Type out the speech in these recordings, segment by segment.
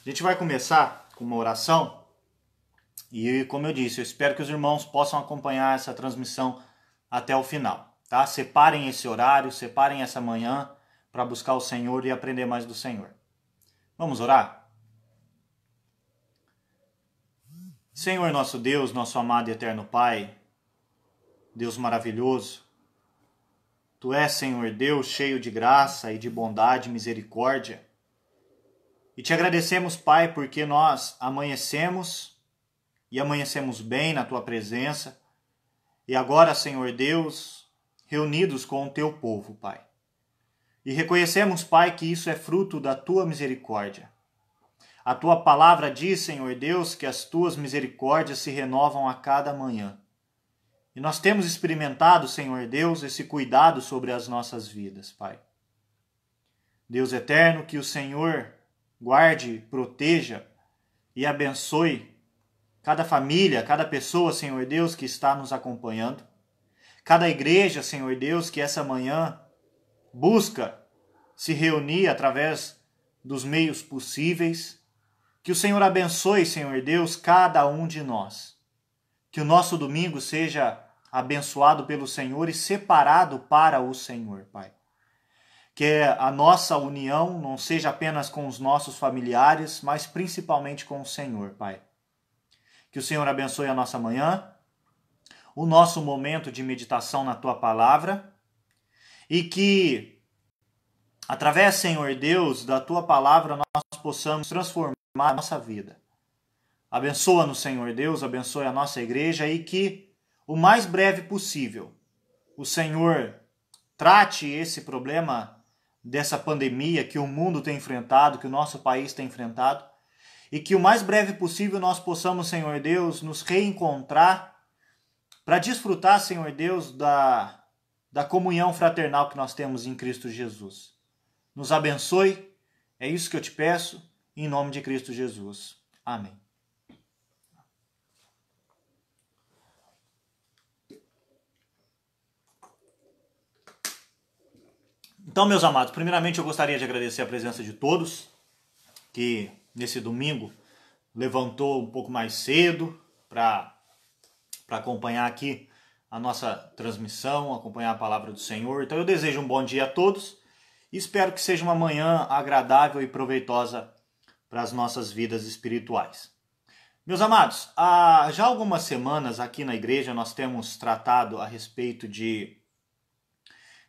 A gente vai começar com uma oração e, como eu disse, eu espero que os irmãos possam acompanhar essa transmissão até o final, tá? Separem esse horário, separem essa manhã para buscar o Senhor e aprender mais do Senhor. Vamos orar? Senhor nosso Deus, nosso amado e eterno Pai, Deus maravilhoso, Tu és, Senhor Deus, cheio de graça e de bondade e misericórdia. E te agradecemos, Pai, porque nós amanhecemos e amanhecemos bem na Tua presença. E agora, Senhor Deus, reunidos com o Teu povo, Pai. E reconhecemos, Pai, que isso é fruto da Tua misericórdia. A Tua palavra diz, Senhor Deus, que as Tuas misericórdias se renovam a cada manhã. E nós temos experimentado, Senhor Deus, esse cuidado sobre as nossas vidas, Pai. Deus eterno, que o Senhor guarde, proteja e abençoe cada família, cada pessoa, Senhor Deus, que está nos acompanhando. Cada igreja, Senhor Deus, que essa manhã busca se reunir através dos meios possíveis. Que o Senhor abençoe, Senhor Deus, cada um de nós. Que o nosso domingo seja abençoado pelo Senhor e separado para o Senhor, Pai. Que a nossa união não seja apenas com os nossos familiares, mas principalmente com o Senhor, Pai. Que o Senhor abençoe a nossa manhã, o nosso momento de meditação na Tua Palavra e que, através, Senhor Deus, da Tua Palavra, nós possamos transformar a nossa vida. Abençoa-nos, Senhor Deus, abençoe a nossa igreja e que, o mais breve possível, o Senhor trate esse problema dessa pandemia que o mundo tem enfrentado, que o nosso país tem enfrentado, e que o mais breve possível nós possamos, Senhor Deus, nos reencontrar para desfrutar, Senhor Deus, da comunhão fraternal que nós temos em Cristo Jesus. Nos abençoe, é isso que eu te peço, em nome de Cristo Jesus. Amém. Então, meus amados, primeiramente eu gostaria de agradecer a presença de todos que nesse domingo levantou um pouco mais cedo para acompanhar aqui a nossa transmissão, acompanhar a palavra do Senhor. Então eu desejo um bom dia a todos e espero que seja uma manhã agradável e proveitosa para as nossas vidas espirituais. Meus amados, há já algumas semanas aqui na igreja nós temos tratado a respeito de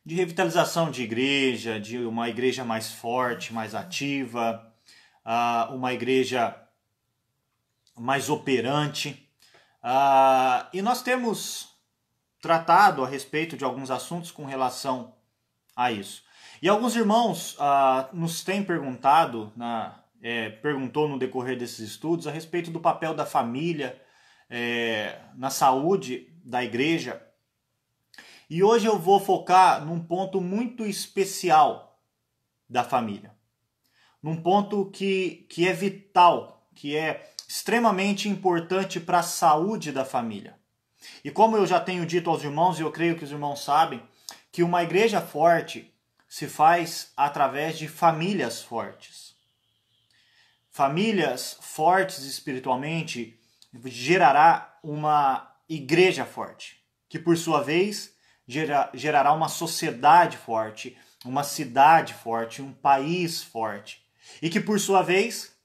revitalização de igreja, de uma igreja mais forte, mais ativa, uma igreja mais operante. E nós temos tratado a respeito de alguns assuntos com relação a isso. E alguns irmãos nos têm perguntado, perguntou no decorrer desses estudos, a respeito do papel da família na saúde da igreja. E hoje eu vou focar num ponto muito especial da família. Num ponto que é vital, que é extremamente importante para a saúde da família. E como eu já tenho dito aos irmãos, e eu creio que os irmãos sabem, que uma igreja forte se faz através de famílias fortes. Famílias fortes espiritualmente gerará uma igreja forte, que por sua vez gerará uma sociedade forte, uma cidade forte, um país forte. E que, por sua vez,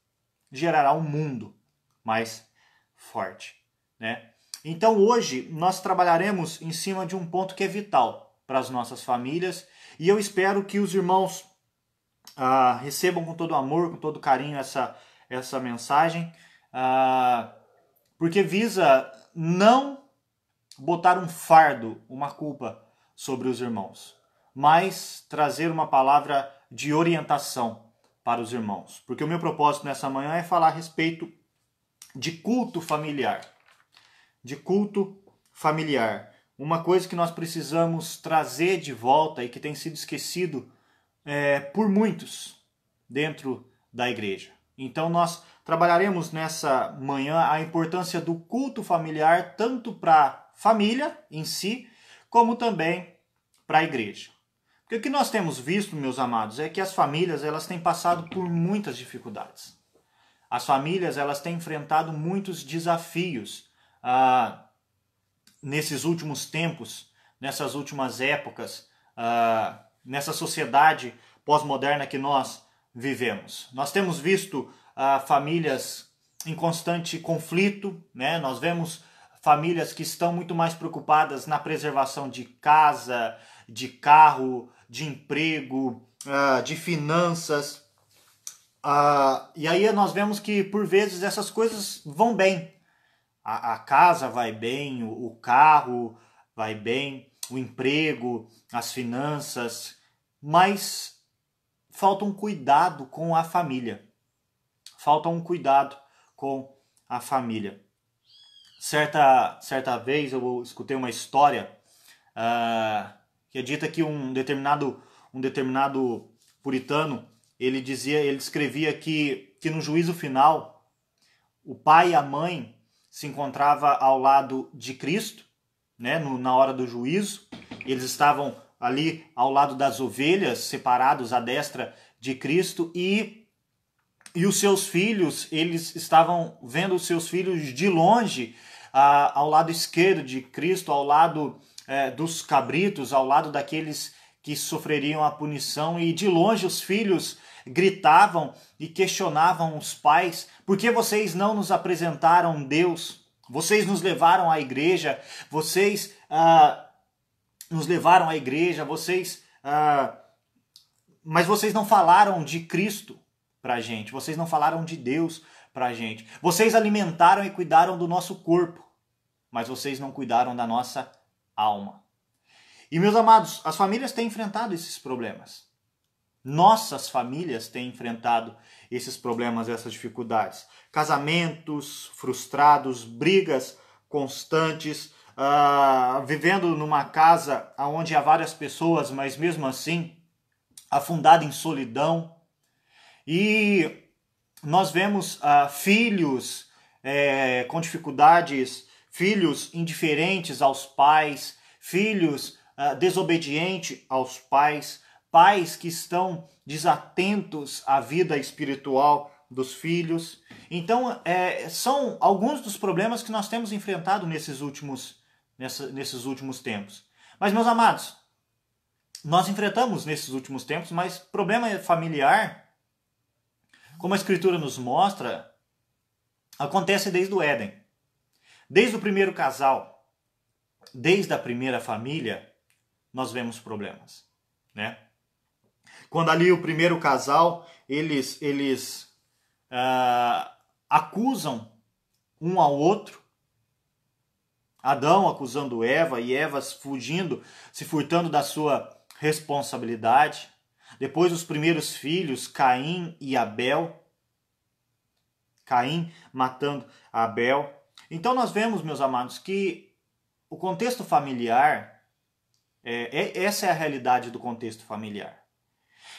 gerará um mundo mais forte, né? Então, hoje, nós trabalharemos em cima de um ponto que é vital para as nossas famílias. E eu espero que os irmãos recebam com todo amor, com todo carinho essa mensagem, porque visa não botar um fardo, uma culpa sobre os irmãos, mas trazer uma palavra de orientação para os irmãos. Porque o meu propósito nessa manhã é falar a respeito de culto familiar. De culto familiar. Uma coisa que nós precisamos trazer de volta e que tem sido esquecido por muitos dentro da igreja. Então nós trabalharemos nessa manhã a importância do culto familiar tanto para família em si, como também para a igreja. Porque o que nós temos visto, meus amados, é que as famílias elas têm passado por muitas dificuldades. as famílias elas têm enfrentado muitos desafios nesses últimos tempos, nessas últimas épocas, nessa sociedade pós-moderna que nós vivemos. Nós temos visto famílias em constante conflito, né? Nós vemos famílias que estão muito mais preocupadas na preservação de casa, de carro, de emprego, de finanças. E aí nós vemos que por vezes essas coisas vão bem. A casa vai bem, o carro vai bem, o emprego, as finanças, mas falta um cuidado com a família. Falta um cuidado com a família. Certa vez eu escutei uma história que é dita que um determinado puritano, ele escrevia que no juízo final o pai e a mãe se encontravam ao lado de Cristo, né, na hora do juízo. Eles estavam ali ao lado das ovelhas, separados à destra de Cristo, e os seus filhos, eles estavam vendo os seus filhos de longe, ao lado esquerdo de Cristo, ao lado dos cabritos, ao lado daqueles que sofreriam a punição, e de longe os filhos gritavam e questionavam os pais: por que vocês não nos apresentaram Deus? Vocês nos levaram à igreja, vocês nos levaram à igreja, mas vocês não falaram de Cristo pra gente, vocês não falaram de Deus pra gente. Vocês alimentaram e cuidaram do nosso corpo, mas vocês não cuidaram da nossa alma. E, meus amados, as famílias têm enfrentado esses problemas. Nossas famílias têm enfrentado esses problemas, essas dificuldades. Casamentos frustrados, brigas constantes, vivendo numa casa onde há várias pessoas, mas mesmo assim afundada em solidão. E nós vemos filhos com dificuldades, filhos indiferentes aos pais, filhos desobedientes aos pais, pais que estão desatentos à vida espiritual dos filhos. Então, são alguns dos problemas que nós temos enfrentado nesses últimos tempos. Mas, meus amados, nós enfrentamos nesses últimos tempos, mas problema familiar, como a Escritura nos mostra, acontece desde o Éden. Desde o primeiro casal, desde a primeira família, nós vemos problemas, né? Quando ali o primeiro casal, eles acusam um ao outro, Adão acusando Eva e Eva se furtando da sua responsabilidade. Depois os primeiros filhos, Caim e Abel. Caim matando Abel. Então nós vemos, meus amados, que o contexto familiar, essa é a realidade do contexto familiar.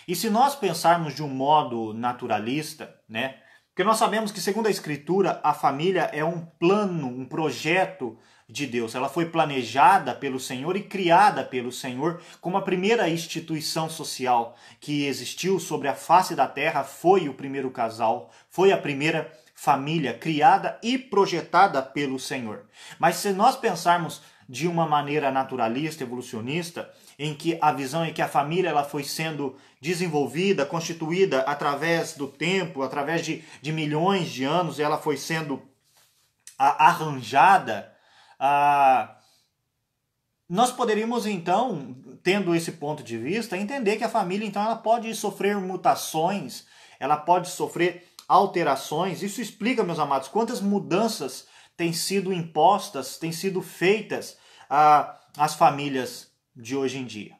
E se nós pensarmos de um modo naturalista, né? Porque nós sabemos que, segundo a Escritura, a família é um plano, um projeto de Deus. Ela foi planejada pelo Senhor e criada pelo Senhor como a primeira instituição social que existiu sobre a face da terra. Foi o primeiro casal, foi a primeira família criada e projetada pelo Senhor. Mas se nós pensarmos de uma maneira naturalista, evolucionista, em que a visão é que a família ela foi sendo desenvolvida, constituída através do tempo, através de milhões de anos, ela foi sendo arranjada, nós poderíamos então, tendo esse ponto de vista, entender que a família então ela pode sofrer mutações, ela pode sofrer alterações. Isso explica, meus amados, quantas mudanças têm sido impostas, têm sido feitas às famílias de hoje em dia,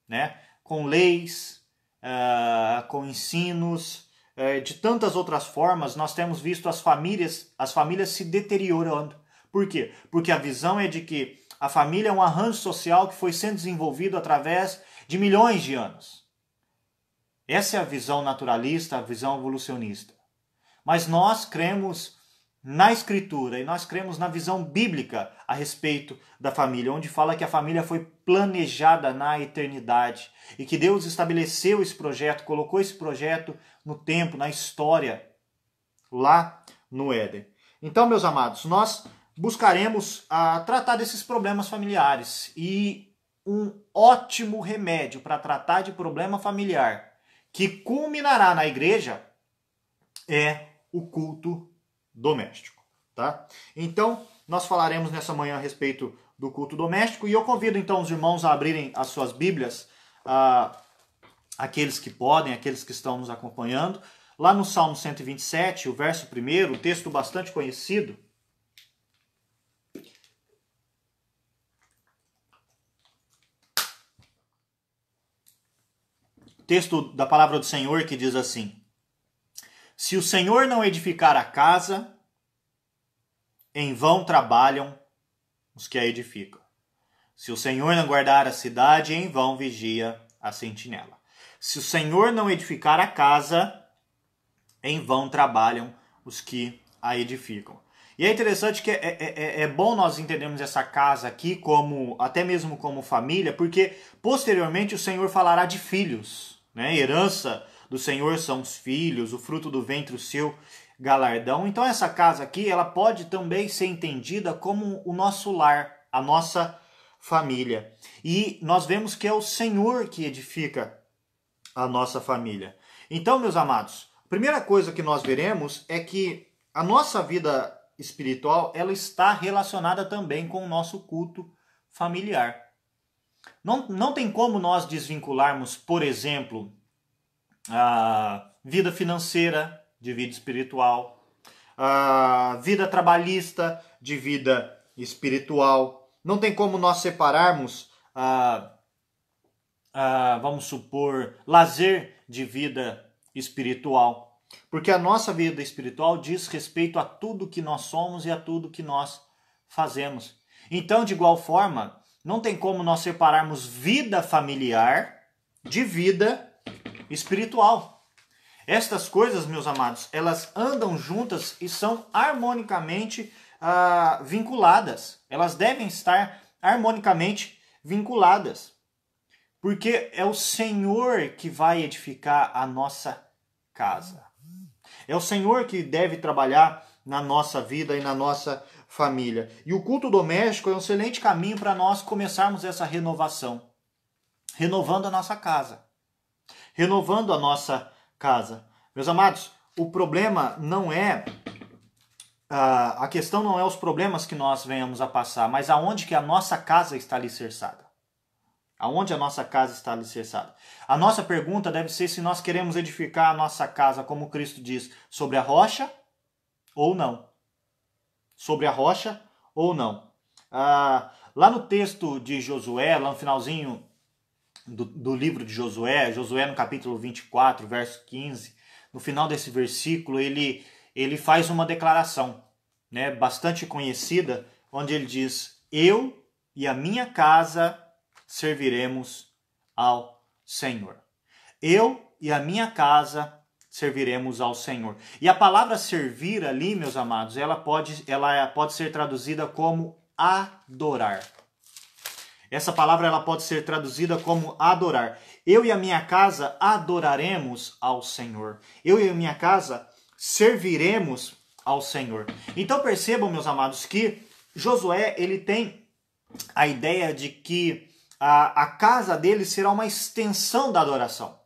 né? Com leis, com ensinos, de tantas outras formas, nós temos visto as famílias se deteriorando. Por quê? Porque a visão é de que a família é um arranjo social que foi sendo desenvolvido através de milhões de anos. Essa é a visão naturalista, a visão evolucionista. Mas nós cremos na Escritura e nós cremos na visão bíblica a respeito da família, onde fala que a família foi planejada na eternidade e que Deus estabeleceu esse projeto, colocou esse projeto no tempo, na história, lá no Éden. Então, meus amados, nós buscaremos tratar desses problemas familiares. E um ótimo remédio para tratar de problema familiar que culminará na igreja é o culto doméstico, tá? Então, nós falaremos nessa manhã a respeito do culto doméstico e eu convido então os irmãos a abrirem as suas Bíblias, aqueles que podem, aqueles que estão nos acompanhando, lá no Salmo 127, o verso 1, texto bastante conhecido. Texto da palavra do Senhor que diz assim: se o Senhor não edificar a casa, em vão trabalham os que a edificam. Se o Senhor não guardar a cidade, em vão vigia a sentinela. Se o Senhor não edificar a casa, em vão trabalham os que a edificam. E é interessante que é bom nós entendermos essa casa aqui como, até mesmo como família, porque posteriormente o Senhor falará de filhos, né? Herança do Senhor são os filhos, o fruto do ventre o seu galardão. Então essa casa aqui, ela pode também ser entendida como o nosso lar, a nossa família. E nós vemos que é o Senhor que edifica a nossa família. Então, meus amados, a primeira coisa que nós veremos é que a nossa vida espiritual, ela está relacionada também com o nosso culto familiar. Não tem como nós desvincularmos, por exemplo, a vida financeira de vida espiritual, a vida trabalhista de vida espiritual. Não tem como nós separarmos, vamos supor, lazer de vida espiritual. Porque a nossa vida espiritual diz respeito a tudo que nós somos e a tudo que nós fazemos. Então, de igual forma, não tem como nós separarmos vida familiar de vida espiritual. Estas coisas, meus amados, elas andam juntas e são harmonicamente vinculadas. Elas devem estar harmonicamente vinculadas. Porque é o Senhor que vai edificar a nossa casa. É o Senhor que deve trabalhar na nossa vida e na nossa família. E o culto doméstico é um excelente caminho para nós começarmos essa renovação. Renovando a nossa casa. Renovando a nossa casa. Meus amados, o problema não é... a questão não é os problemas que nós venhamos a passar, mas aonde que a nossa casa está alicerçada. Aonde a nossa casa está alicerçada. A nossa pergunta deve ser se nós queremos edificar a nossa casa, como Cristo diz, sobre a rocha ou não. Sobre a rocha ou não. Lá no texto de Josué, lá no finalzinho do livro de Josué, Josué no capítulo 24, verso 15, no final desse versículo, ele faz uma declaração, né, bastante conhecida, onde ele diz: eu e a minha casa serviremos ao Senhor. Eu e a minha casa serviremos ao Senhor. E a palavra servir ali, meus amados, ela pode ser traduzida como adorar. Essa palavra ela pode ser traduzida como adorar. Eu e a minha casa adoraremos ao Senhor. Eu e a minha casa serviremos ao Senhor. Então percebam, meus amados, que Josué ele tem a ideia de que a casa dele será uma extensão da adoração.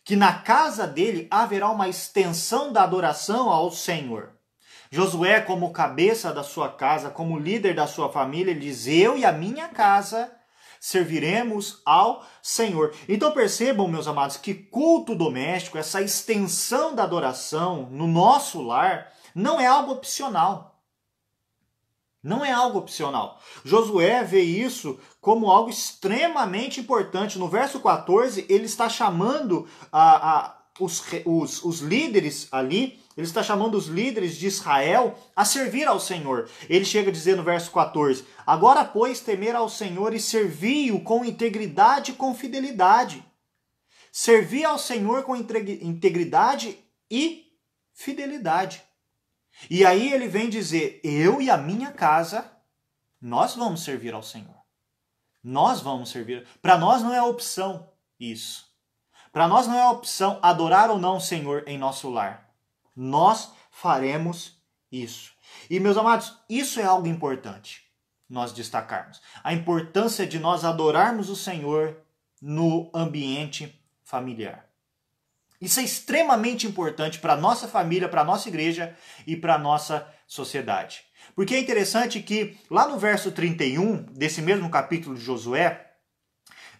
Que na casa dele haverá uma extensão da adoração ao Senhor. Josué, como cabeça da sua casa, como líder da sua família, ele diz: eu e a minha casa serviremos ao Senhor. Então percebam, meus amados, que culto doméstico, essa extensão da adoração no nosso lar, não é algo opcional. Não é algo opcional. Josué vê isso como algo extremamente importante. No verso 14, ele está chamando os líderes ali, ele está chamando os líderes de Israel a servir ao Senhor. Ele chega a dizer no verso 14: agora, pois, temer ao Senhor e servi-o com integridade e com fidelidade. Servir ao Senhor com integridade e fidelidade. E aí ele vem dizer: eu e a minha casa, nós vamos servir ao Senhor. Nós vamos servir. Para nós não é opção isso. Para nós não é opção adorar ou não o Senhor em nosso lar. Nós faremos isso. E, meus amados, isso é algo importante nós destacarmos. A importância de nós adorarmos o Senhor no ambiente familiar. Isso é extremamente importante para a nossa família, para a nossa igreja e para a nossa sociedade. Porque é interessante que lá no verso 31 desse mesmo capítulo de Josué,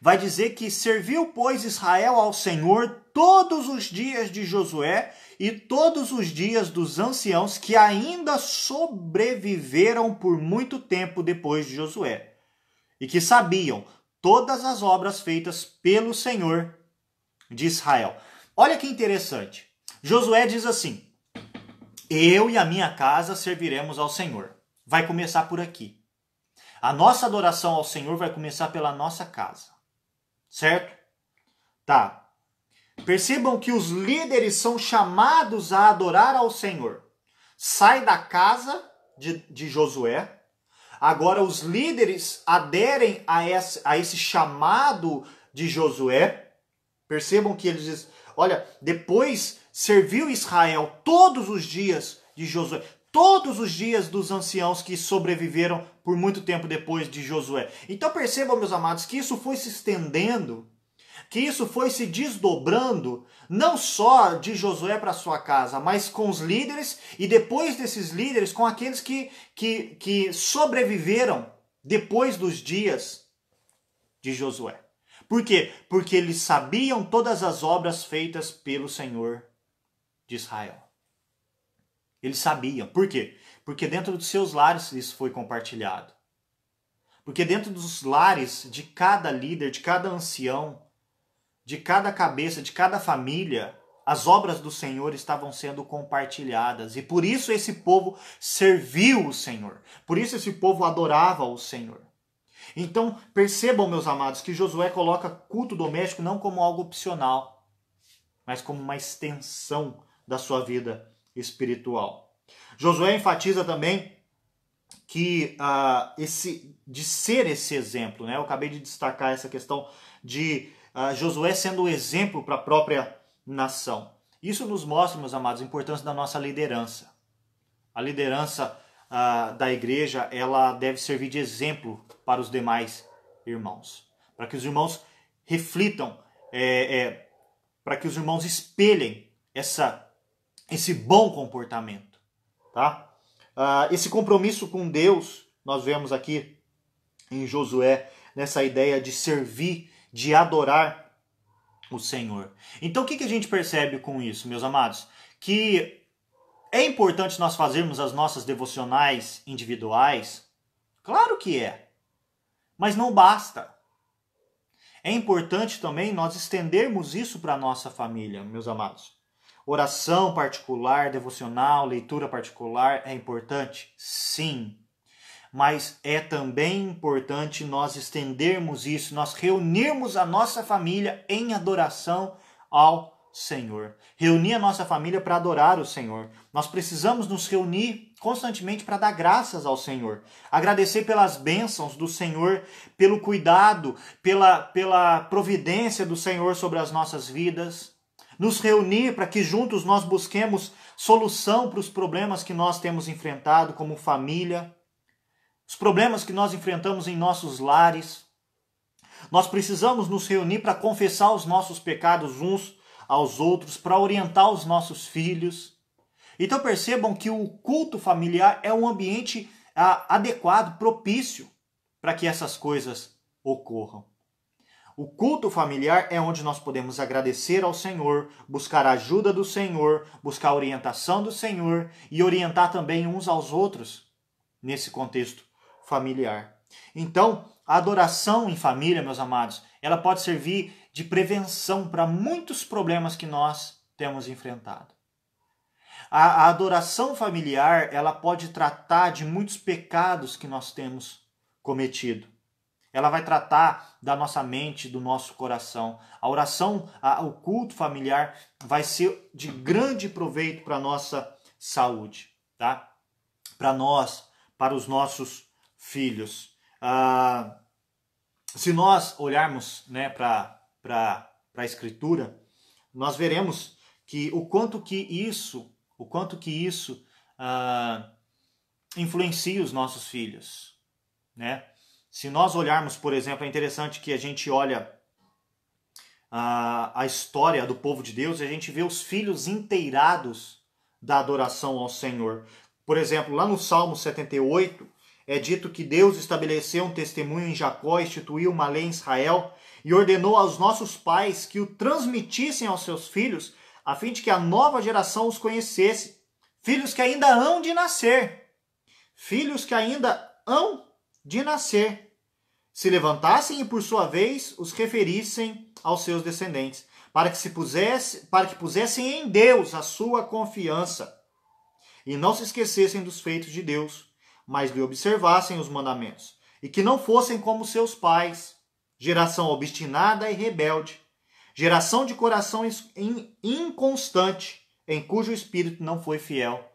vai dizer que serviu, pois, Israel ao Senhor todos os dias de Josué e todos os dias dos anciãos que ainda sobreviveram por muito tempo depois de Josué, e que sabiam todas as obras feitas pelo Senhor de Israel. Olha que interessante. Josué diz assim: eu e a minha casa serviremos ao Senhor. Vai começar por aqui. A nossa adoração ao Senhor vai começar pela nossa casa. Certo? Tá. Percebam que os líderes são chamados a adorar ao Senhor. Sai da casa de Josué. Agora os líderes aderem a esse chamado de Josué. Percebam que eles dizem, olha, depois serviu Israel todos os dias de Josué, todos os dias dos anciãos que sobreviveram por muito tempo depois de Josué. Então percebam, meus amados, que isso foi se estendendo, que isso foi se desdobrando, não só de Josué para sua casa, mas com os líderes e depois desses líderes com aqueles que sobreviveram depois dos dias de Josué. Por quê? Porque eles sabiam todas as obras feitas pelo Senhor de Israel. Eles sabiam. Por quê? Porque dentro dos seus lares isso foi compartilhado. Porque dentro dos lares de cada líder, de cada ancião, de cada cabeça, de cada família, as obras do Senhor estavam sendo compartilhadas. E por isso esse povo serviu o Senhor. Por isso esse povo adorava o Senhor. Então, percebam, meus amados, que Josué coloca culto doméstico não como algo opcional, mas como uma extensão da sua vida espiritual. Josué enfatiza também que de ser esse exemplo, né? Eu acabei de destacar essa questão de Josué sendo o exemplo para a própria nação. Isso nos mostra, meus amados, a importância da nossa liderança. A liderança da igreja, ela deve servir de exemplo para os demais irmãos. Para que os irmãos reflitam, para que os irmãos espelhem esse bom comportamento. Tá? Esse compromisso com Deus, nós vemos aqui em Josué, nessa ideia de servir, de adorar o Senhor. Então o que a gente percebe com isso, meus amados? Que é importante nós fazermos as nossas devocionais individuais? Claro que é. Mas não basta. É importante também nós estendermos isso para a nossa família, meus amados. Oração particular, devocional, leitura particular é importante? Sim. Mas é também importante nós estendermos isso, nós reunirmos a nossa família em adoração ao Senhor. Reunir a nossa família para adorar o Senhor. Nós precisamos nos reunir constantemente para dar graças ao Senhor. Agradecer pelas bênçãos do Senhor, pelo cuidado, pela providência do Senhor sobre as nossas vidas. Nos reunir para que juntos nós busquemos solução para os problemas que nós temos enfrentado como família. Os problemas que nós enfrentamos em nossos lares. Nós precisamos nos reunir para confessar os nossos pecados uns aos outros, para orientar os nossos filhos. Então percebam que o culto familiar é um ambiente adequado, propício para que essas coisas ocorram. O culto familiar é onde nós podemos agradecer ao Senhor, buscar a ajuda do Senhor, buscar a orientação do Senhor e orientar também uns aos outros nesse contexto familiar. Então, a adoração em família, meus amados, ela pode servir de prevenção para muitos problemas que nós temos enfrentado. A adoração familiar, ela pode tratar de muitos pecados que nós temos cometido. Ela vai tratar da nossa mente, do nosso coração. A oração, o culto familiar vai ser de grande proveito para a nossa saúde, tá? Para nós, para os nossos filhos. Se nós olharmos, né, para a Escritura, nós veremos que o quanto que isso O quanto que isso influencia os nossos filhos, né? Se nós olharmos, por exemplo, é interessante que a gente olha a história do povo de Deus e a gente vê os filhos inteirados da adoração ao Senhor. Por exemplo, lá no Salmo 78, é dito que Deus estabeleceu um testemunho em Jacó, instituiu uma lei em Israel e ordenou aos nossos pais que o transmitissem aos seus filhos, a fim de que a nova geração os conhecesse. Filhos que ainda hão de nascer. Filhos que ainda hão de nascer. Se levantassem e, por sua vez, os referissem aos seus descendentes, para que pusessem em Deus a sua confiança e não se esquecessem dos feitos de Deus, mas lhe observassem os mandamentos, e que não fossem como seus pais, geração obstinada e rebelde, geração de coração inconstante, em cujo espírito não foi fiel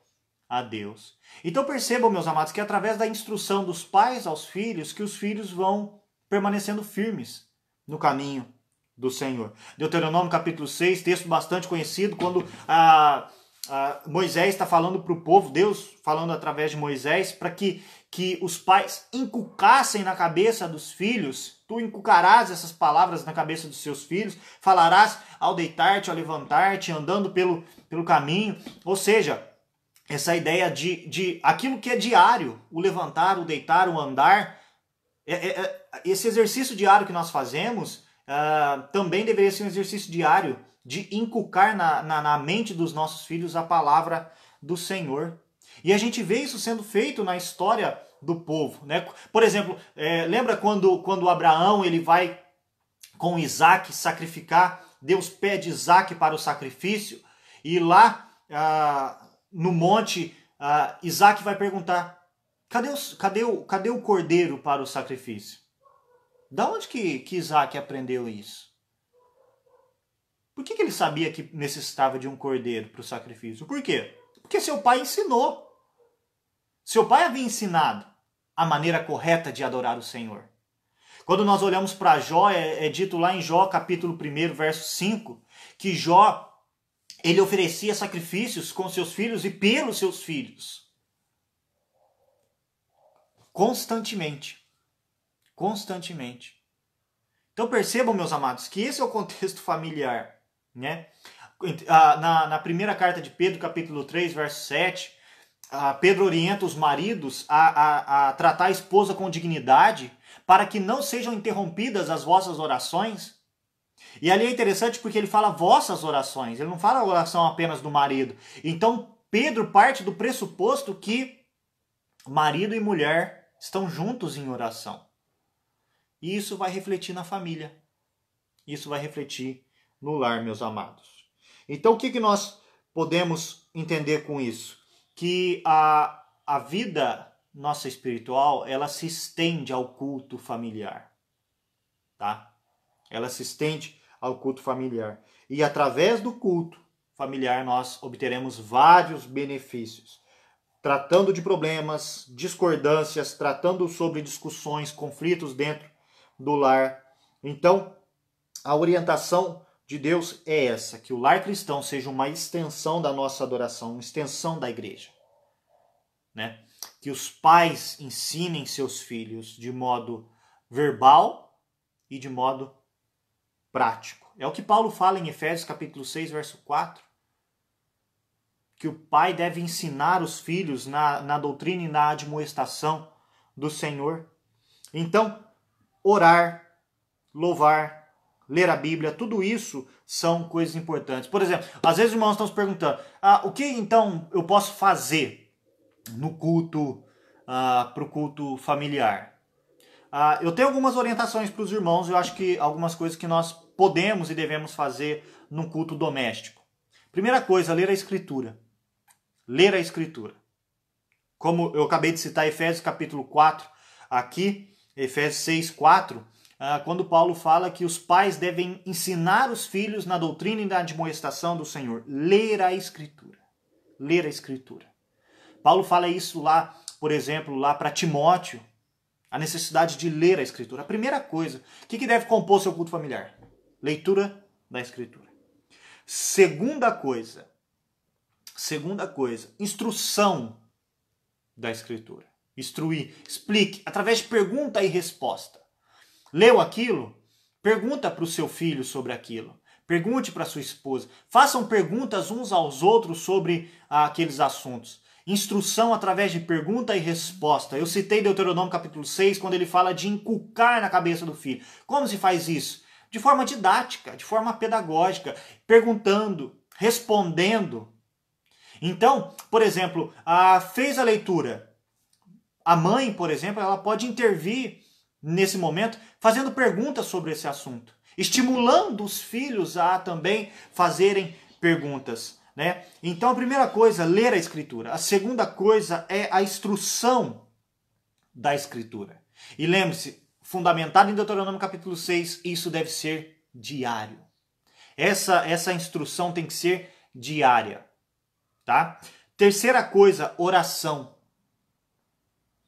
a Deus. Então percebam, meus amados, que através da instrução dos pais aos filhos, que os filhos vão permanecendo firmes no caminho do Senhor. Deuteronômio capítulo 6, texto bastante conhecido, quando Moisés está falando para o povo, Deus falando através de Moisés, para que os pais inculcassem na cabeça dos filhos, tu inculcarás essas palavras na cabeça dos seus filhos, falarás ao deitar-te, ao levantar-te, andando pelo caminho, ou seja, essa ideia de aquilo que é diário, o levantar, o deitar, o andar, esse exercício diário que nós fazemos também deveria ser um exercício diário de inculcar na mente dos nossos filhos a palavra do Senhor. E a gente vê isso sendo feito na história do povo, né? Por exemplo, lembra quando Abraão ele vai com Isaac sacrificar, Deus pede Isaac para o sacrifício, e lá no monte, Isaac vai perguntar, cadê o cordeiro para o sacrifício? Da onde que Isaac aprendeu isso? Por que ele sabia que necessitava de um cordeiro para o sacrifício? Por quê? Porque seu pai ensinou. Seu pai havia ensinado a maneira correta de adorar o Senhor. Quando nós olhamos para Jó, é dito lá em Jó, capítulo 1, verso 5, que Jó, ele oferecia sacrifícios com seus filhos e pelos seus filhos. Constantemente. Constantemente. Então percebam, meus amados, que esse é o contexto familiar, né? Na primeira carta de Pedro, capítulo 3, verso 7, Pedro orienta os maridos a tratar a esposa com dignidade para que não sejam interrompidas as vossas orações. E ali é interessante porque ele fala vossas orações, ele não fala a oração apenas do marido. Então Pedro parte do pressuposto que marido e mulher estão juntos em oração. E isso vai refletir na família. Isso vai refletir no lar, meus amados. Então, o que nós podemos entender com isso? Que a vida nossa espiritual, ela se estende ao culto familiar. Tá? Ela se estende ao culto familiar. E através do culto familiar, nós obteremos vários benefícios. Tratando de problemas, discordâncias, tratando sobre discussões, conflitos dentro do lar. Então, a orientação de Deus é essa, que o lar cristão seja uma extensão da nossa adoração, uma extensão da igreja. Né? Que os pais ensinem seus filhos de modo verbal e de modo prático. É o que Paulo fala em Efésios capítulo 6, verso 4. Que o pai deve ensinar os filhos na doutrina e na admoestação do Senhor. Então, orar, louvar, ler a Bíblia, tudo isso são coisas importantes. Por exemplo, às vezes os irmãos estão se perguntando, o que então eu posso fazer no culto, para o culto familiar? Eu tenho algumas orientações para os irmãos, eu acho que algumas coisas que nós podemos e devemos fazer num culto doméstico. Primeira coisa, ler a Escritura. Ler a Escritura. Como eu acabei de citar Efésios capítulo 4, aqui, Efésios 6, 4, quando Paulo fala que os pais devem ensinar os filhos na doutrina e na admoestação do Senhor. Ler a Escritura. Ler a Escritura. Paulo fala isso lá, por exemplo, lá para Timóteo, a necessidade de ler a Escritura. A primeira coisa, o que deve compor seu culto familiar? Leitura da Escritura. Segunda coisa, Segunda coisa, instrução da Escritura. Instruir, explique, através de pergunta e resposta. Leu aquilo? Pergunta para o seu filho sobre aquilo. Pergunte para sua esposa. Façam perguntas uns aos outros sobre aqueles assuntos. Instrução através de pergunta e resposta. Eu citei Deuteronômio capítulo 6, quando ele fala de inculcar na cabeça do filho. Como se faz isso? De forma didática, de forma pedagógica, perguntando, respondendo. Então, por exemplo, fez a leitura. A mãe, por exemplo, ela pode intervir nesse momento fazendo perguntas sobre esse assunto, estimulando os filhos a também fazerem perguntas, né? Então, a primeira coisa, ler a Escritura. A segunda coisa é a instrução da Escritura. E lembre-se, fundamentado em Deuteronômio capítulo 6, isso deve ser diário. Essa instrução tem que ser diária, tá? Terceira coisa, oração.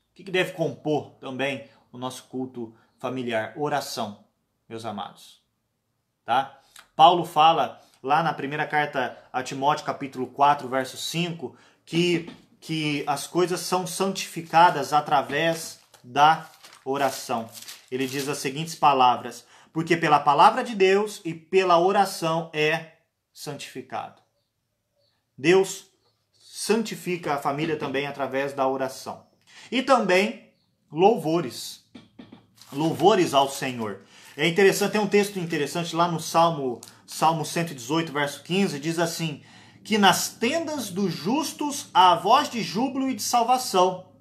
O que deve compor também o nosso culto familiar? Oração, meus amados. Tá? Paulo fala lá na primeira carta a Timóteo, capítulo 4, verso 5, que as coisas são santificadas através da oração. Ele diz as seguintes palavras: porque pela palavra de Deus e pela oração é santificado. Deus santifica a família também através da oração. E também louvores. Louvores ao Senhor. É interessante, tem um texto interessante lá no Salmo 118, verso 15, diz assim: que nas tendas dos justos há voz de júbilo e de salvação.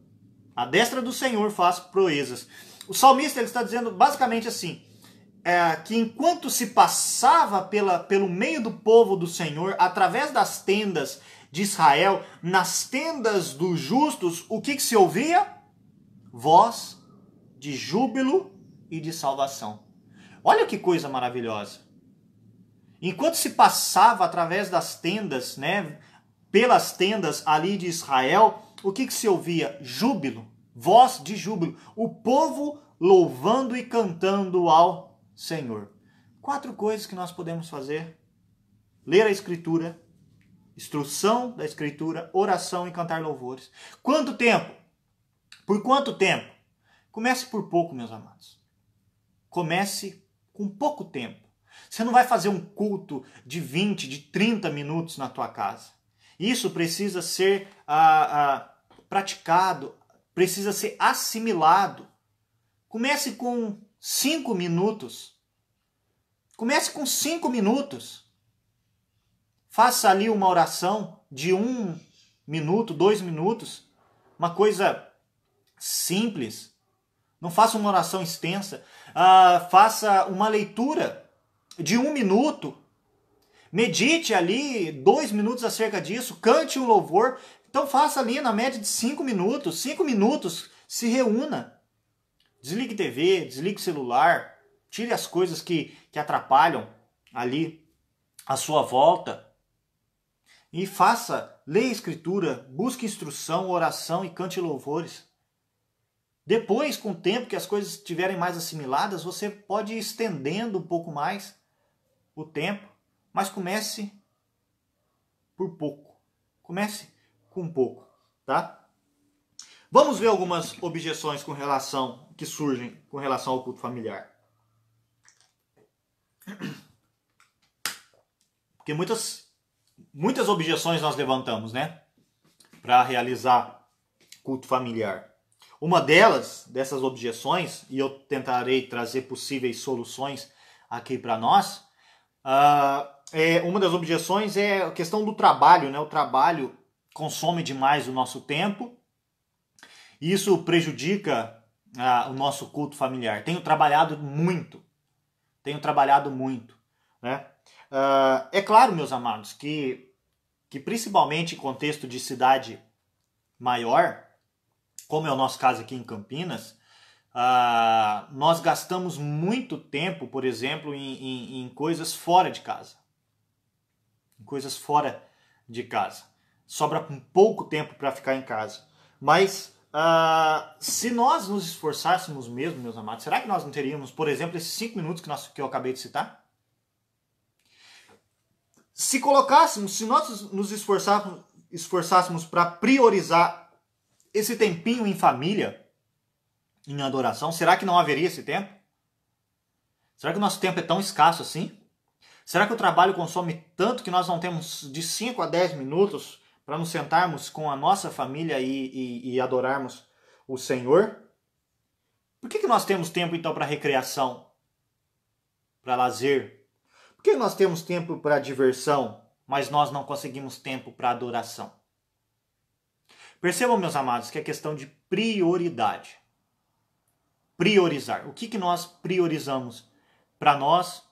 A destra do Senhor faz proezas. O salmista ele está dizendo basicamente assim, que enquanto se passava pelo meio do povo do Senhor, através das tendas de Israel, nas tendas dos justos, o que se ouvia? Voz de júbilo e de salvação. Olha que coisa maravilhosa. Enquanto se passava através das tendas, né, pelas tendas ali de Israel, o que se ouvia? Júbilo, voz de júbilo. O povo louvando e cantando ao Senhor. 4 coisas que nós podemos fazer: ler a Escritura, instrução da Escritura, oração e cantar louvores. Quanto tempo? Por quanto tempo? Comece por pouco, meus amados. Comece com pouco tempo. Você não vai fazer um culto de 20, de 30 minutos na tua casa. Isso precisa ser praticado, precisa ser assimilado. Comece com 5 minutos. Comece com 5 minutos. Faça ali uma oração de 1 minuto, 2 minutos. Uma coisa simples. Não faça uma oração extensa. Faça uma leitura de 1 minuto. Medite ali 2 minutos acerca disso. Cante um louvor. Então faça ali na média de 5 minutos. 5 minutos, se reúna. Desligue TV, desligue o celular. Tire as coisas que atrapalham ali à sua volta. E leia a Escritura, busque instrução, oração e cante louvores. Depois, com o tempo que as coisas estiverem mais assimiladas, você pode ir estendendo um pouco mais o tempo, mas comece por pouco. Comece com pouco, tá? Vamos ver algumas objeções que surgem com relação ao culto familiar. Porque muitas objeções nós levantamos, né? Para realizar culto familiar. Uma dessas objeções, e eu tentarei trazer possíveis soluções aqui para nós, uma das objeções é a questão do trabalho, né? O trabalho consome demais o nosso tempo, e isso prejudica o nosso culto familiar. Tenho trabalhado muito, né? É claro, meus amados, que principalmente em contexto de cidade maior, como é o nosso caso aqui em Campinas, nós gastamos muito tempo, por exemplo, em coisas fora de casa. Em coisas fora de casa. Sobra pouco tempo para ficar em casa. Mas se nós nos esforçássemos mesmo, meus amados, será que nós não teríamos, por exemplo, esses 5 minutos que eu acabei de citar? Se nós nos esforçássemos esforçássemos para priorizar esse tempinho em família, em adoração, será que não haveria esse tempo? Será que o nosso tempo é tão escasso assim? Será que o trabalho consome tanto que nós não temos de 5 a 10 minutos para nos sentarmos com a nossa família e adorarmos o Senhor? Por que nós temos tempo então para recreação, para lazer? Por que nós temos tempo para diversão, mas nós não conseguimos tempo para adoração? Percebam, meus amados, que é questão de prioridade. Priorizar. O que nós priorizamos para nós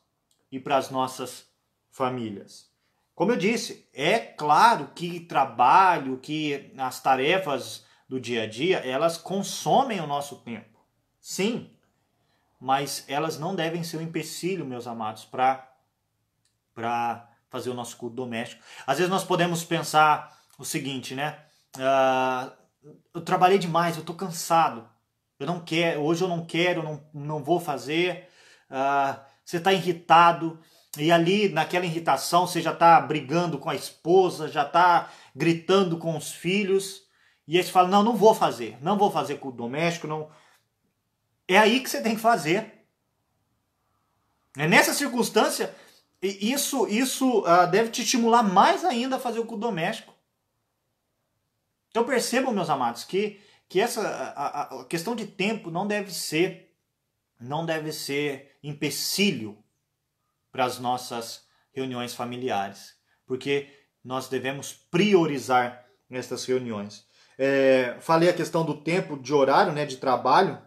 e para as nossas famílias? Como eu disse, é claro que trabalho, que as tarefas do dia a dia, elas consomem o nosso tempo. Sim, mas elas não devem ser um empecilho, meus amados, para fazer o nosso culto doméstico. Às vezes nós podemos pensar o seguinte, né? Eu trabalhei demais, eu estou cansado. Hoje eu não quero, não vou fazer. Você está irritado e ali naquela irritação você já está brigando com a esposa, já está gritando com os filhos. E aí você fala, não vou fazer culto doméstico, não. É aí que você tem que fazer. É nessa circunstância, isso deve te estimular mais ainda a fazer o culto doméstico. Então percebam, meus amados, que a questão de tempo não deve ser empecilho para as nossas reuniões familiares, porque nós devemos priorizar essas reuniões. Falei a questão do tempo, de horário, né, de trabalho,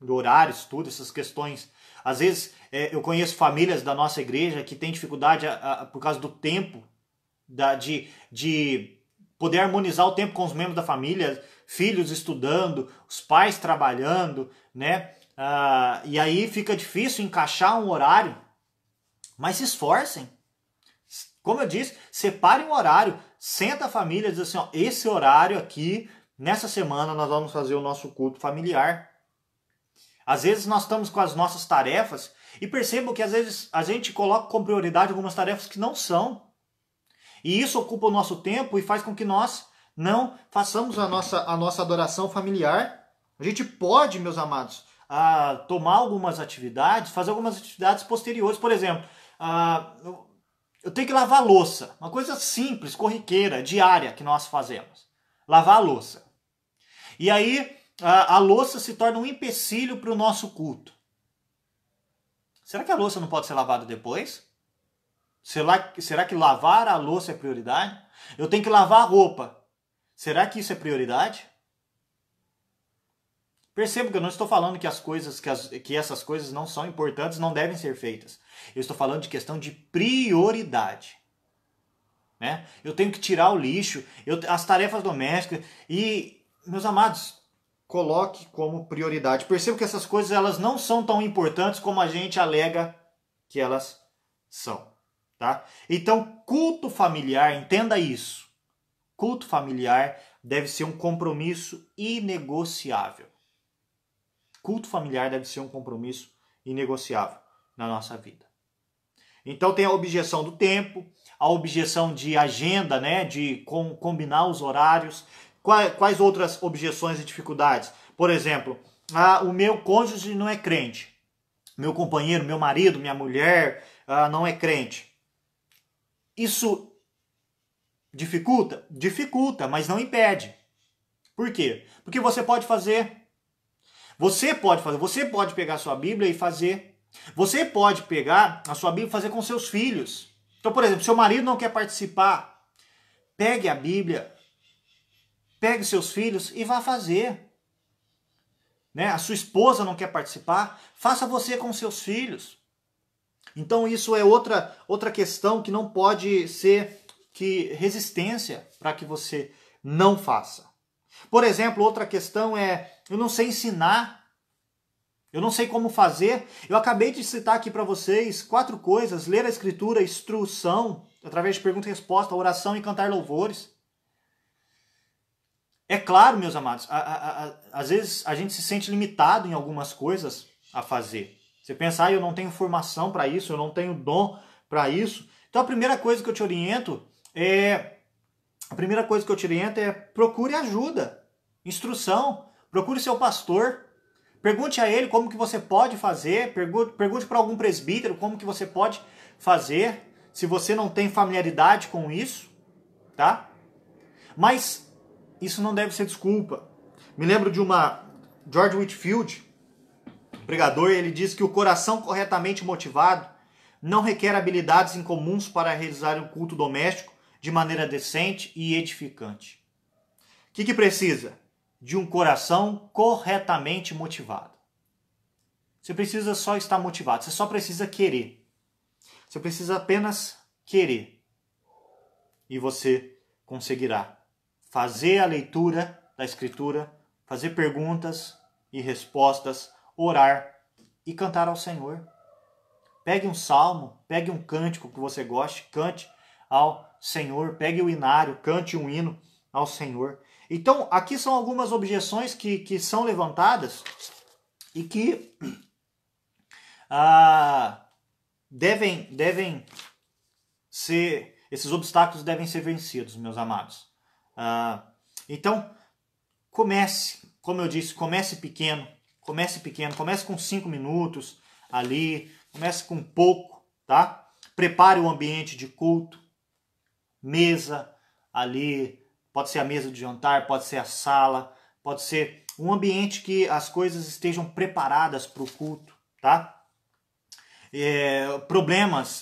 do horário, estudo, essas questões. Às vezes eu conheço famílias da nossa igreja que têm dificuldade por causa do tempo, de poder harmonizar o tempo com os membros da família, filhos estudando, os pais trabalhando, né? E aí fica difícil encaixar um horário, mas se esforcem. Como eu disse, separem um horário, senta a família e diz assim, ó, esse horário aqui, nessa semana nós vamos fazer o nosso culto familiar. Às vezes nós estamos com as nossas tarefas e percebam que às vezes a gente coloca como prioridade algumas tarefas que não são. E isso ocupa o nosso tempo e faz com que nós não façamos a nossa adoração familiar. A gente pode, meus amados, tomar algumas atividades, fazer algumas atividades posteriores. Por exemplo, eu tenho que lavar a louça. Uma coisa simples, corriqueira, diária que nós fazemos. Lavar a louça. E aí a louça se torna um empecilho para o nosso culto. Será que a louça não pode ser lavada depois? Será que lavar a louça é prioridade? Eu tenho que lavar a roupa. Será que isso é prioridade? Perceba que eu não estou falando que essas coisas não são importantes, não devem ser feitas. Eu estou falando de questão de prioridade. Né? Eu tenho que tirar o lixo, as tarefas domésticas e, meus amados, coloque como prioridade. Perceba que essas coisas elas não são tão importantes como a gente alega que elas são. Tá? Então, culto familiar, entenda isso. Culto familiar deve ser um compromisso inegociável. Culto familiar deve ser um compromisso inegociável na nossa vida. Então tem a objeção do tempo, a objeção de agenda, né, de combinar os horários. Quais outras objeções e dificuldades? Por exemplo, o meu cônjuge não é crente. Meu companheiro, meu marido, minha mulher não é crente. Isso dificulta? Dificulta, mas não impede. Por quê? Porque você pode fazer. Você pode pegar a sua Bíblia e fazer. Você pode pegar a sua Bíblia e fazer com seus filhos. Então, por exemplo, seu marido não quer participar, pegue a Bíblia, pegue seus filhos e vá fazer. Né? A sua esposa não quer participar, faça você com seus filhos. Então isso é outra questão que não pode ser resistência para que você não faça. Por exemplo, outra questão eu não sei ensinar, eu não sei como fazer. Eu acabei de citar aqui para vocês 4 coisas: ler a escritura, instrução, através de pergunta e resposta, oração e cantar louvores. É claro, meus amados, às vezes a gente se sente limitado em algumas coisas a fazer. Você pensa, eu não tenho formação para isso, eu não tenho dom para isso. Então a primeira coisa que eu te oriento é a primeira coisa que eu te oriento é procure ajuda, instrução, procure seu pastor, pergunte a ele como que você pode fazer, pergunte para algum presbítero como que você pode fazer, se você não tem familiaridade com isso, tá? Mas isso não deve ser desculpa. Me lembro de George Whitefield, pregador, ele diz que o coração corretamente motivado não requer habilidades incomuns para realizar um culto doméstico de maneira decente e edificante. O que precisa? De um coração corretamente motivado. Você precisa só estar motivado, você só precisa querer. Você precisa apenas querer. E você conseguirá fazer a leitura da Escritura, fazer perguntas e respostas, orar e cantar ao Senhor. Pegue um salmo, pegue um cântico que você goste, cante ao Senhor. Pegue o inário, cante um hino ao Senhor. Então, aqui são algumas objeções que são levantadas e que devem ser, esses obstáculos devem ser vencidos, meus amados. Então, comece, como eu disse, comece pequeno, comece com 5 minutos ali, comece com pouco, tá? Prepare o ambiente de culto, mesa ali, pode ser a mesa de jantar, pode ser a sala, pode ser um ambiente que as coisas estejam preparadas para o culto, tá?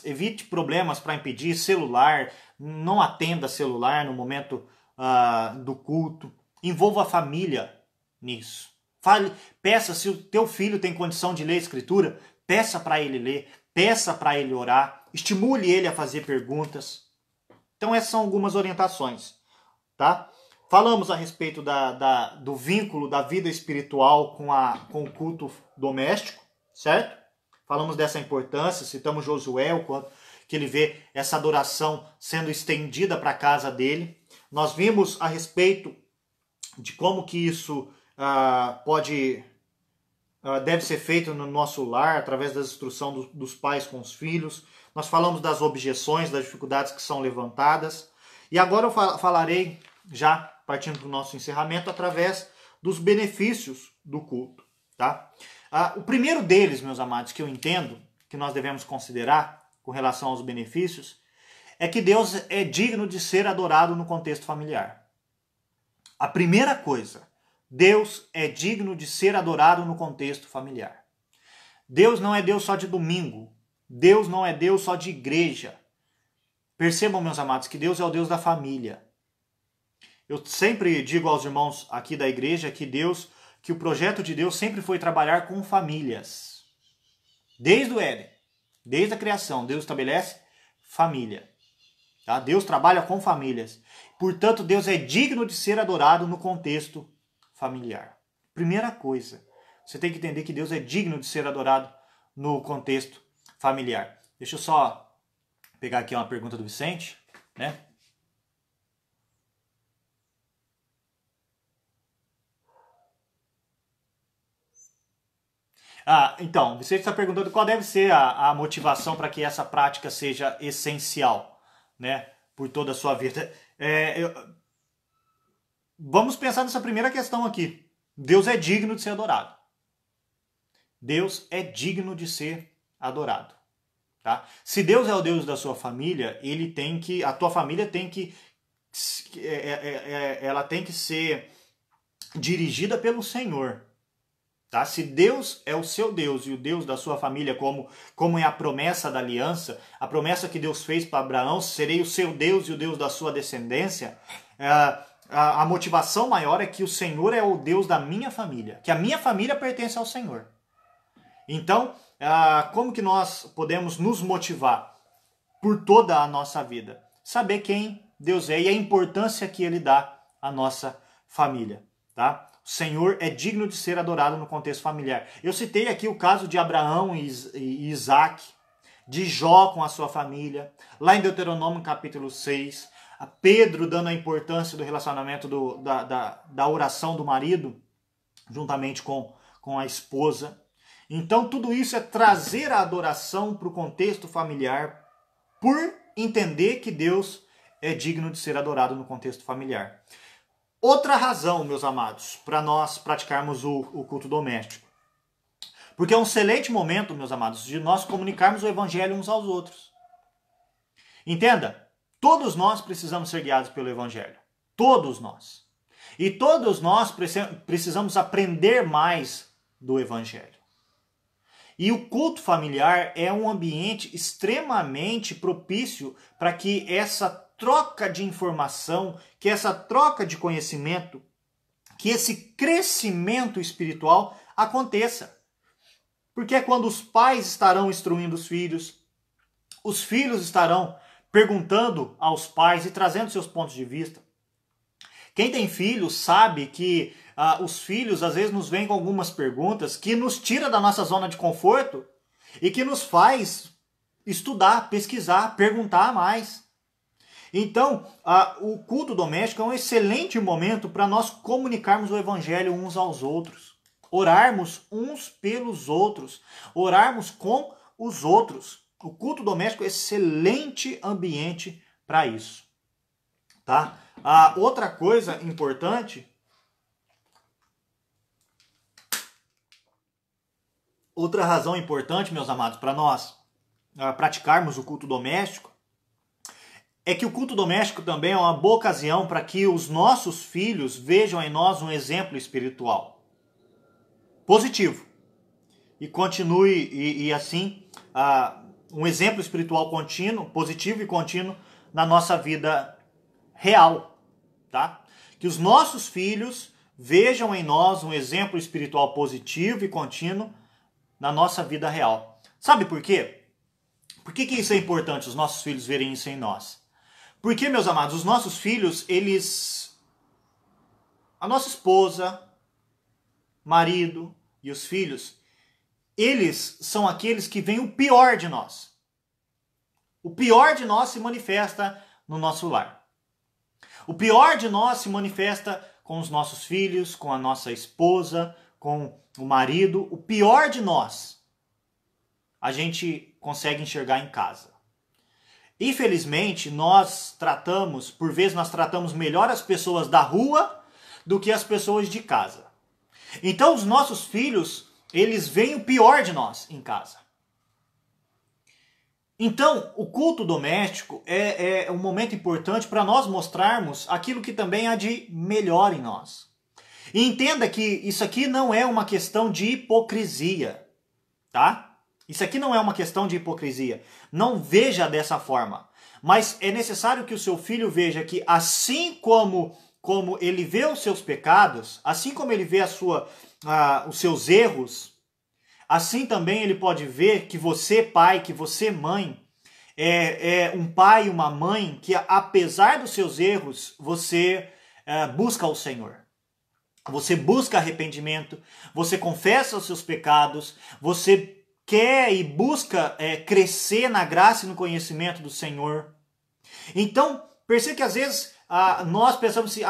Evite problemas para impedir celular, não atenda celular no momento do culto, envolva a família nisso. Peça, se o teu filho tem condição de ler a Escritura, peça para ele ler, peça para ele orar, estimule ele a fazer perguntas. Então essas são algumas orientações, tá? Falamos a respeito do vínculo da vida espiritual com o culto doméstico, certo? Falamos dessa importância, citamos Josué, o quanto que ele vê essa adoração sendo estendida para a casa dele. Nós vimos a respeito de como que isso deve ser feito no nosso lar, através da instrução dos pais com os filhos. Nós falamos das objeções, das dificuldades que são levantadas. E agora eu falarei, já partindo para o nosso encerramento, através dos benefícios do culto, tá? O primeiro deles, meus amados, que eu entendo, que nós devemos considerar com relação aos benefícios, é que Deus é digno de ser adorado no contexto familiar. A primeira coisa, Deus é digno de ser adorado no contexto familiar. Deus não é Deus só de domingo. Deus não é Deus só de igreja. Percebam, meus amados, que Deus é o Deus da família. Eu sempre digo aos irmãos aqui da igreja que o projeto de Deus sempre foi trabalhar com famílias. Desde o Éden, desde a criação, Deus estabelece família. Tá? Deus trabalha com famílias. Portanto, Deus é digno de ser adorado no contexto familiar. Primeira coisa, você tem que entender que Deus é digno de ser adorado no contexto familiar. Deixa eu só pegar aqui uma pergunta do Vicente, né? Então, Vicente está perguntando qual deve ser a motivação para que essa prática seja essencial, né, por toda a sua vida. Vamos pensar nessa primeira questão aqui. Deus é digno de ser adorado. Deus é digno de ser adorado. Tá? Se Deus é o Deus da sua família, a tua família tem que ser dirigida pelo Senhor. Tá? Se Deus é o seu Deus e o Deus da sua família, como é a promessa da aliança, a promessa que Deus fez para Abraão, serei o seu Deus e o Deus da sua descendência, a motivação maior é que o Senhor é o Deus da minha família, que a minha família pertence ao Senhor. Então, como que nós podemos nos motivar por toda a nossa vida? Saber quem Deus é e a importância que Ele dá à nossa família, tá? O Senhor é digno de ser adorado no contexto familiar. Eu citei aqui o caso de Abraão e Isaac, de Jó com a sua família, lá em Deuteronômio capítulo 6, a Pedro dando a importância do relacionamento da oração do marido, juntamente com a esposa. Então tudo isso é trazer a adoração para o contexto familiar, por entender que Deus é digno de ser adorado no contexto familiar. Outra razão, meus amados, para nós praticarmos o culto doméstico. Porque é um excelente momento, meus amados, de nós comunicarmos o evangelho uns aos outros. Entenda, todos nós precisamos ser guiados pelo evangelho. Todos nós. E todos nós precisamos aprender mais do evangelho. E o culto familiar é um ambiente extremamente propício para que essa troca de informação, que essa troca de conhecimento, que esse crescimento espiritual aconteça. Porque é quando os pais estarão instruindo os filhos estarão perguntando aos pais e trazendo seus pontos de vista. Quem tem filhos sabe que os filhos às vezes nos vêm com algumas perguntas que nos tira da nossa zona de conforto e que nos faz estudar, pesquisar, perguntar mais. Então, o culto doméstico é um excelente momento para nós comunicarmos o evangelho uns aos outros. Orarmos uns pelos outros. Orarmos com os outros. O culto doméstico é um excelente ambiente para isso. Tá? Outra coisa importante... Outra razão importante, meus amados, para nós praticarmos o culto doméstico é que o culto doméstico também é uma boa ocasião para que os nossos filhos vejam em nós um exemplo espiritual positivo e continue e assim um exemplo espiritual contínuo, positivo e contínuo na nossa vida real, tá? Que os nossos filhos vejam em nós um exemplo espiritual positivo e contínuo na nossa vida real. Sabe por quê? Por que isso é importante, os nossos filhos verem isso em nós? Porque, meus amados, os nossos filhos, a nossa esposa, marido e os filhos, eles são aqueles que veem o pior de nós. O pior de nós se manifesta no nosso lar. O pior de nós se manifesta com os nossos filhos, com a nossa esposa, com o marido. O pior de nós, a gente consegue enxergar em casa. Infelizmente, por vezes nós tratamos melhor as pessoas da rua do que as pessoas de casa. Então os nossos filhos, eles veem o pior de nós em casa. Então, o culto doméstico é um momento importante para nós mostrarmos aquilo que também há de melhor em nós. E entenda que isso aqui não é uma questão de hipocrisia, tá? Isso aqui não é uma questão de hipocrisia. Não veja dessa forma. Mas é necessário que o seu filho veja que assim como ele vê os seus pecados, assim como ele vê os seus erros, assim também ele pode ver que você, pai, que você, mãe, é um pai e uma mãe que, apesar dos seus erros, você busca o Senhor. Você busca arrependimento, você confessa os seus pecados, você quer e busca crescer na graça e no conhecimento do Senhor. Então, perceba que às vezes nós pensamos assim,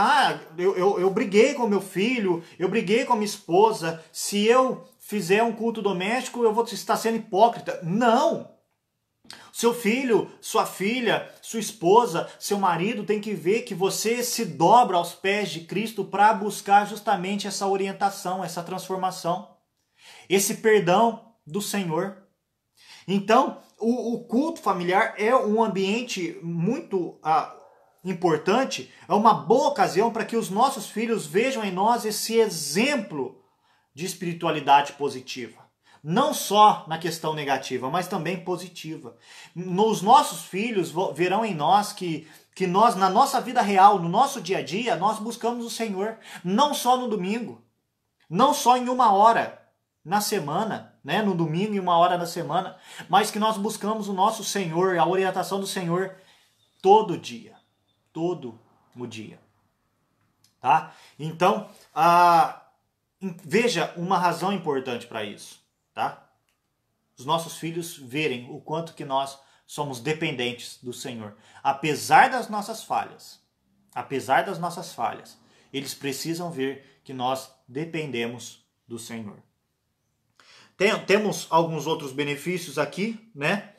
eu briguei com meu filho, eu briguei com a minha esposa, se eu fizer um culto doméstico eu vou estar sendo hipócrita. Não! Seu filho, sua filha, sua esposa, seu marido tem que ver que você se dobra aos pés de Cristo para buscar justamente essa orientação, essa transformação, esse perdão do Senhor. Então, o culto familiar é um ambiente muito importante, é uma boa ocasião para que os nossos filhos vejam em nós esse exemplo de espiritualidade positiva. Não só na questão negativa, mas também positiva. Os nossos filhos verão em nós que nós, na nossa vida real, no nosso dia a dia, nós buscamos o Senhor. Não só no domingo, não só em uma hora na semana, né? No domingo, em uma hora na semana, mas que nós buscamos o nosso Senhor, a orientação do Senhor todo dia. Todo o dia. Tá? Então, veja uma razão importante para isso. Tá? Os nossos filhos verem o quanto que nós somos dependentes do Senhor. Apesar das nossas falhas, eles precisam ver que nós dependemos do Senhor. Temos alguns outros benefícios aqui, né?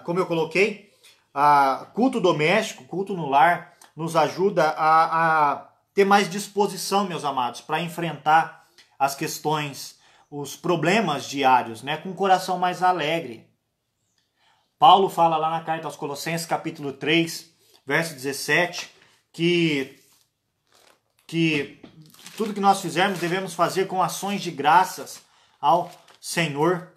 Como eu coloquei, Culto doméstico, culto no lar, nos ajuda a ter mais disposição, meus amados, para enfrentar as questões, os problemas diários, né, com um coração mais alegre. Paulo fala lá na carta aos Colossenses, capítulo 3, verso 17, que tudo que nós fizermos devemos fazer com ações de graças ao Senhor.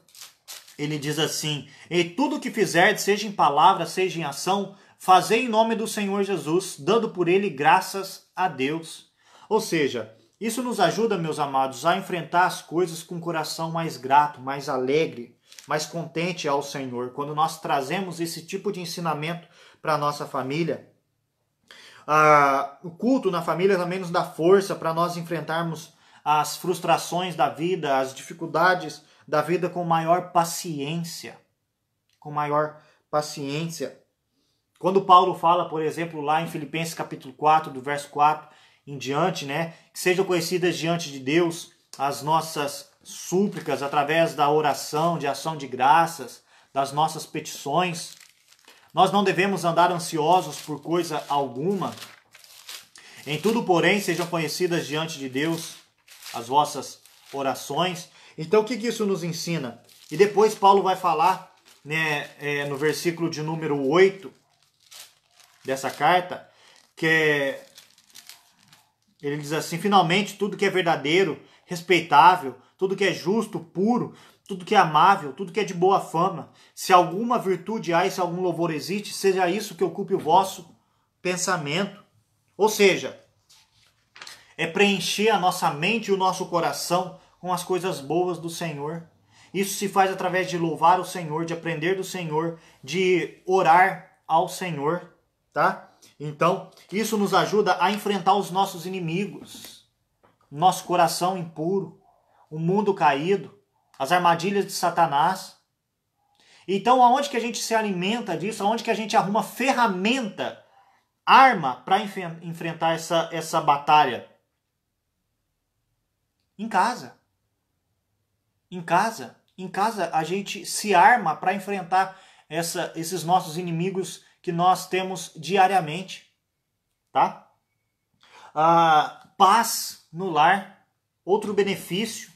Ele diz assim: e tudo que fizerdes, seja em palavra, seja em ação, fazei em nome do Senhor Jesus, dando por ele graças a Deus. Ou seja, isso nos ajuda, meus amados, a enfrentar as coisas com um coração mais grato, mais alegre, mais contente ao Senhor. Quando nós trazemos esse tipo de ensinamento para a nossa família, o culto na família também nos dá força para nós enfrentarmos as frustrações da vida, as dificuldades da vida com maior paciência. Com maior paciência. Quando Paulo fala, por exemplo, lá em Filipenses capítulo 4, do verso 4 em diante, né, que sejam conhecidas diante de Deus as nossas súplicas através da oração, de ação de graças, das nossas petições. Nós não devemos andar ansiosos por coisa alguma. Em tudo, porém, sejam conhecidas diante de Deus as vossas orações. Então, o que isso nos ensina? E depois Paulo vai falar, né, no versículo de número 8 dessa carta, que ele diz assim: finalmente, tudo que é verdadeiro, respeitável, tudo que é justo, puro, tudo que é amável, tudo que é de boa fama, se alguma virtude há e se algum louvor existe, seja isso que ocupe o vosso pensamento. Ou seja, é preencher a nossa mente e o nosso coração com as coisas boas do Senhor. Isso se faz através de louvar o Senhor, de aprender do Senhor, de orar ao Senhor, tá? Então, isso nos ajuda a enfrentar os nossos inimigos, nosso coração impuro, o mundo caído, as armadilhas de Satanás. Então, aonde que a gente se alimenta disso? Aonde que a gente arruma ferramenta, arma para enfrentar essa batalha? Em casa. Em casa. Em casa a gente se arma para enfrentar esses nossos inimigos que nós temos diariamente. Tá? Paz no lar. Outro benefício.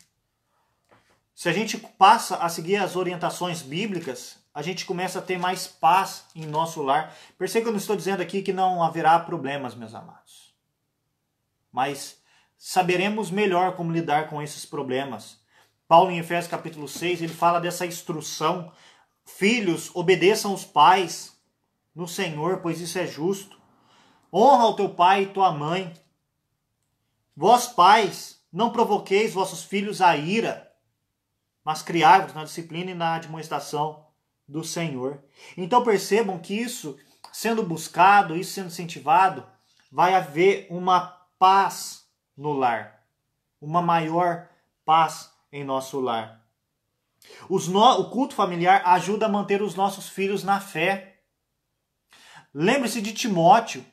Se a gente passa a seguir as orientações bíblicas, a gente começa a ter mais paz em nosso lar. Perceba que eu não estou dizendo aqui que não haverá problemas, meus amados. Mas saberemos melhor como lidar com esses problemas. Paulo, em Efésios capítulo 6, ele fala dessa instrução. Filhos, obedeçam os pais no Senhor, pois isso é justo. Honra o teu pai e tua mãe. Vós, pais, não provoqueis vossos filhos a ira, mas criai-vos na disciplina e na admoestação do Senhor. Então percebam que isso sendo buscado, isso sendo incentivado, vai haver uma paz no lar. Uma maior paz em nosso lar. O culto familiar ajuda a manter os nossos filhos na fé. Lembre-se de Timóteo.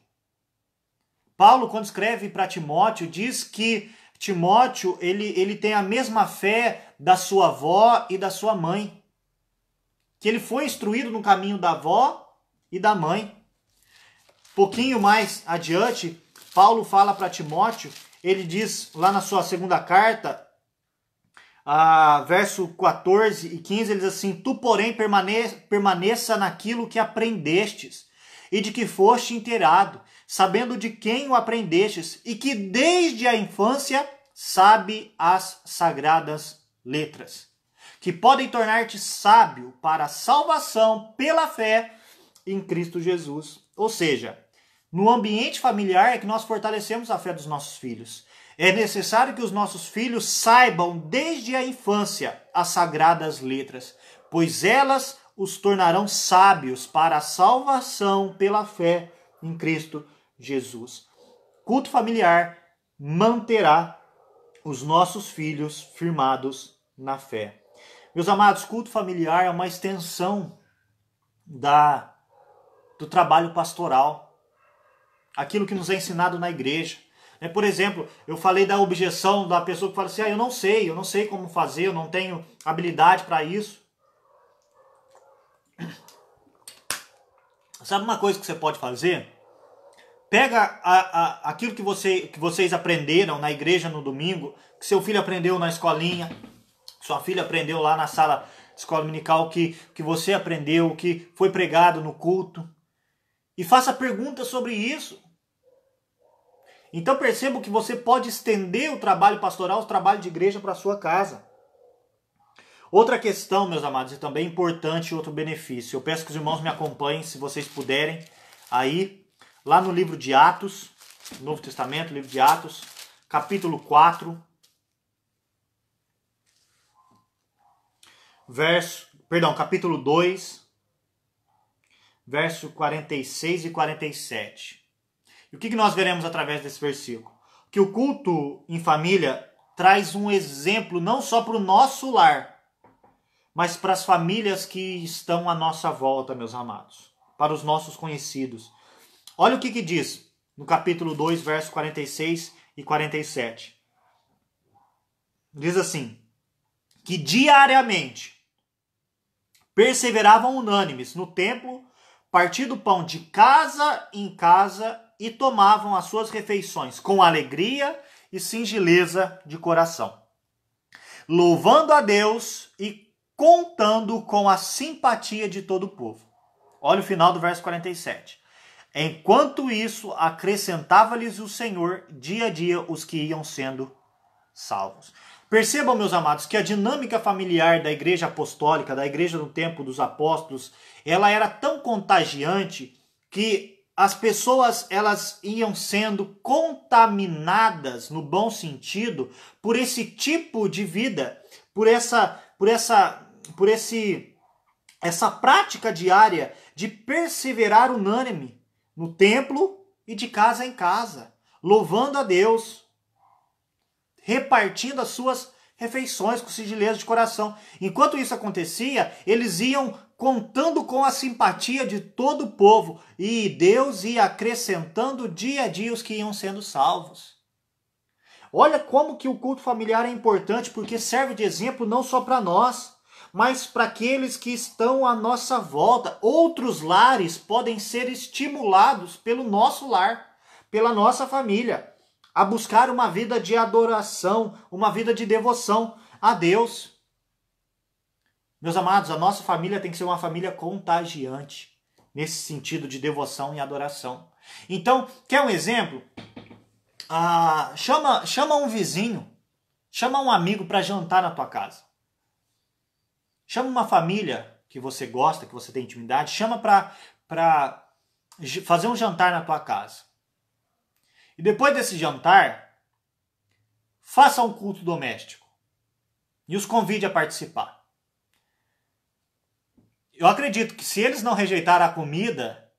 Paulo, quando escreve para Timóteo, diz que Timóteo ele tem a mesma fé da sua avó e da sua mãe. Que ele foi instruído no caminho da avó e da mãe. Pouquinho mais adiante, Paulo fala para Timóteo, ele diz lá na sua segunda carta, verso 14 e 15, ele diz assim: tu, porém, permaneça naquilo que aprendestes e de que foste inteirado, sabendo de quem o aprendestes e que desde a infância sabe as sagradas letras, que podem tornar-te sábio para a salvação pela fé em Cristo Jesus. Ou seja, no ambiente familiar é que nós fortalecemos a fé dos nossos filhos. É necessário que os nossos filhos saibam desde a infância as sagradas letras, pois elas os tornarão sábios para a salvação pela fé em Cristo Jesus. Culto familiar manterá os nossos filhos firmados na fé. Meus amados, culto familiar é uma extensão do trabalho pastoral, aquilo que nos é ensinado na igreja. Por exemplo, eu falei da objeção da pessoa que fala assim: eu não sei como fazer, eu não tenho habilidade para isso. Sabe uma coisa que você pode fazer? Pega aquilo que vocês aprenderam na igreja no domingo, que seu filho aprendeu na escolinha, sua filha aprendeu lá na sala de escola dominical, que você aprendeu, que foi pregado no culto. E faça perguntas sobre isso. Então perceba que você pode estender o trabalho pastoral, o trabalho de igreja para a sua casa. Outra questão, meus amados, e também importante, outro benefício. Eu peço que os irmãos me acompanhem, se vocês puderem, aí, lá no livro de Atos, Novo Testamento, livro de Atos, capítulo 4, capítulo 2, verso 46 e 47. E o que nós veremos através desse versículo? Que o culto em família traz um exemplo não só para o nosso lar, mas para as famílias que estão à nossa volta, meus amados, para os nossos conhecidos. Olha o que diz no capítulo 2, verso 46 e 47. Diz assim, que diariamente perseveravam unânimes no templo, partindo o pão de casa em casa e tomavam as suas refeições com alegria e singeleza de coração, louvando a Deus e contando com a simpatia de todo o povo. Olha o final do verso 47. Enquanto isso, acrescentava-lhes o Senhor dia a dia os que iam sendo salvos. Percebam, meus amados, que a dinâmica familiar da igreja apostólica, da igreja no tempo dos apóstolos, ela era tão contagiante que as pessoas elas iam sendo contaminadas, no bom sentido, por esse tipo de vida, por essa prática diária de perseverar unânime no templo e de casa em casa, louvando a Deus, repartindo as suas refeições com singeleza de coração. Enquanto isso acontecia, eles iam contando com a simpatia de todo o povo e Deus ia acrescentando dia a dia os que iam sendo salvos. Olha como que o culto familiar é importante, porque serve de exemplo não só para nós, mas para aqueles que estão à nossa volta. Outros lares podem ser estimulados pelo nosso lar, pela nossa família, a buscar uma vida de adoração, uma vida de devoção a Deus. Meus amados, a nossa família tem que ser uma família contagiante, nesse sentido de devoção e adoração. Então, quer um exemplo? Chama um vizinho, chama um amigo para jantar na tua casa. Chama uma família que você gosta, que você tem intimidade, chama para fazer um jantar na tua casa. E depois desse jantar, faça um culto doméstico e os convide a participar. Eu acredito que se eles não rejeitaram a comida,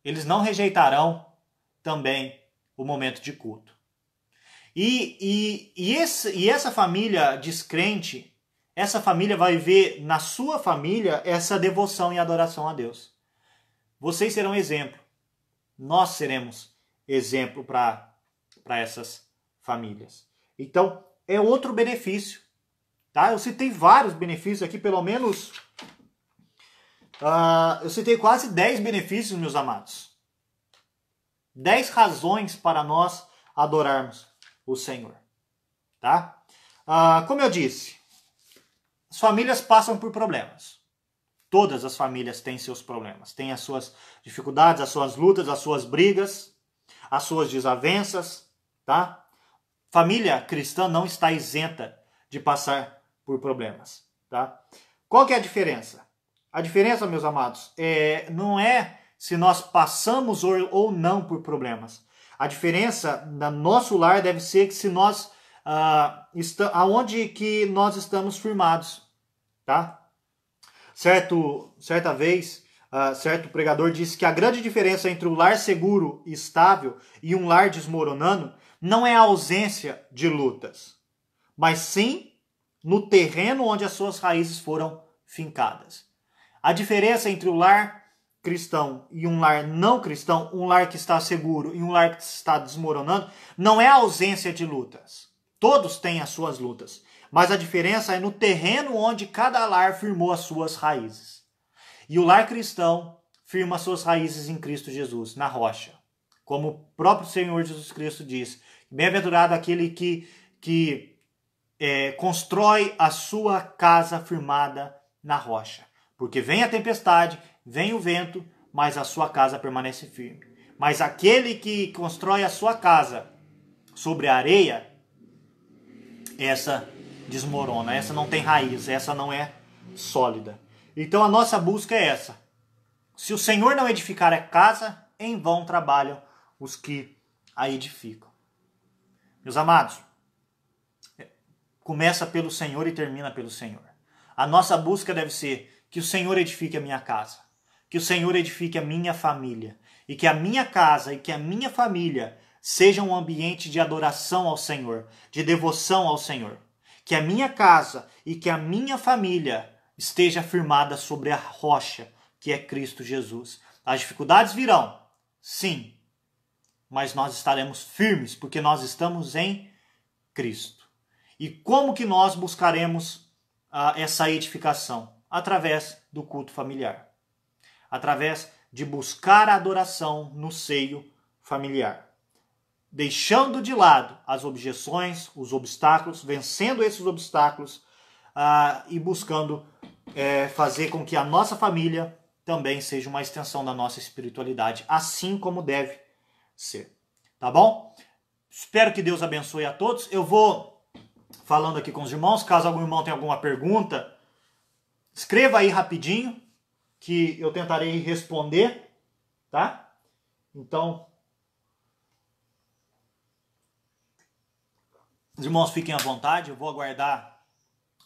eles não rejeitarão também o momento de culto. E essa família descrente, essa família vai ver na sua família essa devoção e adoração a Deus. Vocês serão exemplo. Nós seremos exemplo para essas famílias. Então, é outro benefício. Tá? Eu citei vários benefícios aqui, pelo menos... eu citei quase 10 benefícios, meus amados. 10 razões para nós adorarmos o Senhor. Tá? Como eu disse, as famílias passam por problemas. Todas as famílias têm seus problemas. Têm as suas dificuldades, as suas lutas, as suas brigas, as suas desavenças. Tá? Família cristã não está isenta de passar por problemas. Tá? Qual que é a diferença? A diferença, meus amados, não é se nós passamos ou não por problemas. A diferença no nosso lar deve ser que se nós aonde que nós estamos firmados, tá? Certa vez, certo pregador disse que a grande diferença entre o lar seguro e estável e um lar desmoronando não é a ausência de lutas, mas sim no terreno onde as suas raízes foram fincadas. A diferença entre o lar cristão e um lar não cristão, um lar que está seguro e um lar que está desmoronando, não é a ausência de lutas. Todos têm as suas lutas, mas a diferença é no terreno onde cada lar firmou as suas raízes. E o lar cristão firma suas raízes em Cristo Jesus, na rocha. Como o próprio Senhor Jesus Cristo diz, bem-aventurado aquele que constrói a sua casa firmada na rocha. Porque vem a tempestade, vem o vento, mas a sua casa permanece firme. Mas aquele que constrói a sua casa sobre a areia, essa desmorona, essa não tem raiz, essa não é sólida. Então a nossa busca é essa. Se o Senhor não edificar a casa, em vão trabalham os que a edificam. Meus amados, começa pelo Senhor e termina pelo Senhor. A nossa busca deve ser que o Senhor edifique a minha casa, que o Senhor edifique a minha família, e que a minha casa e que a minha família sejam um ambiente de adoração ao Senhor, de devoção ao Senhor. Que a minha casa e que a minha família esteja firmada sobre a rocha, que é Cristo Jesus. As dificuldades virão, sim, mas nós estaremos firmes, porque nós estamos em Cristo. E como que nós buscaremos essa edificação? Através do culto familiar. Através de buscar a adoração no seio familiar. Deixando de lado as objeções, os obstáculos, vencendo esses obstáculos e buscando fazer com que a nossa família também seja uma extensão da nossa espiritualidade, assim como deve ser. Tá bom? Espero que Deus abençoe a todos. Eu vou falando aqui com os irmãos. Caso algum irmão tenha alguma pergunta, escreva aí rapidinho, que eu tentarei responder, tá? Então, os irmãos fiquem à vontade, eu vou aguardar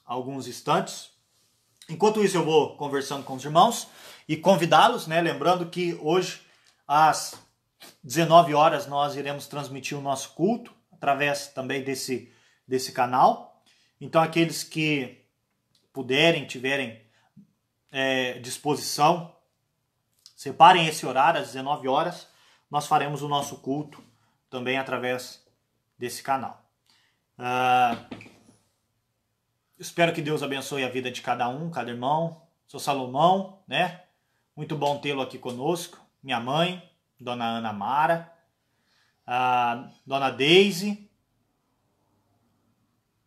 alguns instantes. Enquanto isso, eu vou conversando com os irmãos e convidá-los, né? Lembrando que hoje, às 19 horas, nós iremos transmitir o nosso culto, através também desse canal. Então, aqueles que puderem, tiverem disposição, separem esse horário, às 19 horas, nós faremos o nosso culto também através desse canal. Espero que Deus abençoe a vida de cada um, cada irmão. Sou Salomão, né? Muito bom tê-lo aqui conosco. Minha mãe, Dona Ana Mara, Dona Deise.